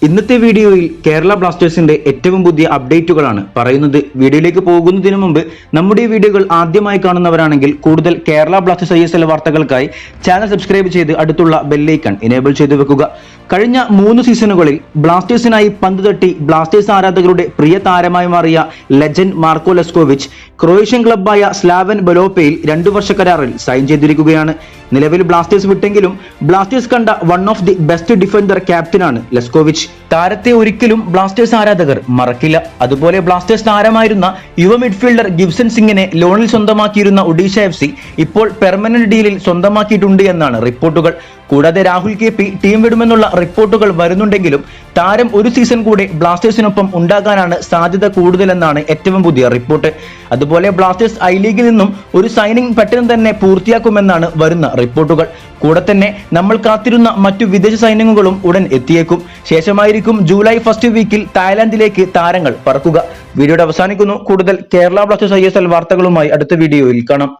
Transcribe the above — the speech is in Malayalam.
ഇന്നത്തെ വീഡിയോയിൽ കേരള ബ്ലാസ്റ്റേഴ്സിന്റെ ഏറ്റവും പുതിയ അപ്ഡേറ്റുകളാണ് പറയുന്നത്. വീഡിയോയിലേക്ക് പോകുന്നതിന് മുമ്പ് നമ്മുടെ വീഡിയോകൾ ആദ്യമായി കാണുന്നവരാണെങ്കിൽ കൂടുതൽ കേരള ബ്ലാസ്റ്റേഴ്സ് ISL വാർത്തകൾക്കായി ചാനൽ സബ്സ്ക്രൈബ് ചെയ്ത് അടുത്തുള്ള ബെല്ലൈക്കൺ എനേബിൾ ചെയ്തു വെക്കുക. കഴിഞ്ഞ 3 സീസണുകളിൽ ബ്ലാസ്റ്റേഴ്സിനായി പന്ത് തട്ടി ബ്ലാസ്റ്റേഴ്സ് ആരാധകരുടെ പ്രിയ താരമായി മാറിയ ലെജൻഡ് മാർക്കോ ലെസ്കോവിച്ച് ക്രൊയേഷ്യൻ ക്ലബ്ബായ സ്ലാവൻ ബെലോപ്പയിൽ 2 വർഷ കരാറിൽ സൈൻ ചെയ്തിരിക്കുകയാണ്. നിലവിൽ ബ്ലാസ്റ്റേഴ്സ് വിട്ടെങ്കിലും ബ്ലാസ്റ്റേഴ്സ് കണ്ട one of the best defender ക്യാപ്റ്റനാണ് ലെസ്കോവിച്ച്. താരത്തെ ഒരിക്കലും ബ്ലാസ്റ്റേഴ്സ് ആരാധകർ മറക്കില്ല. അതുപോലെ ബ്ലാസ്റ്റേഴ്സ് താരമായിരുന്ന യുവ മിഡ്ഫീൽഡർ ഗിബ്സൺ സിംഗിനെ ലോണിൽ സ്വന്തമാക്കിയിരുന്ന ഒഡീഷ FC ഇപ്പോൾ പെർമനന്റ് ഡീലിൽ സ്വന്തമാക്കിയിട്ടുണ്ട് എന്നാണ് റിപ്പോർട്ടുകൾ. കൂടാതെ രാഹുൽ KP ടീം വിടുമെന്നുള്ള റിപ്പോർട്ടുകൾ വരുന്നുണ്ടെങ്കിലും താരം ഒരു സീസൺ കൂടെ ബ്ലാസ്റ്റേഴ്സിനൊപ്പം ഉണ്ടാകാനാണ് സാധ്യത കൂടുതലെന്നാണ് ഏറ്റവും പുതിയ റിപ്പോർട്ട്. അതുപോലെ ബ്ലാസ്റ്റേഴ്സ് I ലീഗിൽ നിന്നും ഒരു സൈനിങ് പെട്ടെന്ന് തന്നെ പൂർത്തിയാക്കുമെന്നാണ് വരുന്ന റിപ്പോർട്ടുകൾ. കൂടെ തന്നെ നമ്മൾ കാത്തിരുന്ന മറ്റു വിദേശ സൈനിങ്ങുകളും ഉടൻ എത്തിയേക്കും. ശേഷമായിരിക്കും ജൂലൈ ഫസ്റ്റ് വീക്കിൽ തായ്ലാന്റിലേക്ക് താരങ്ങൾ പറക്കുക. വീഡിയോയുടെ അവസാനിക്കുന്നു. കൂടുതൽ കേരള ബ്ലാസ്റ്റേഴ്സ് ISL വാർത്തകളുമായി അടുത്ത വീഡിയോയിൽ കാണാം.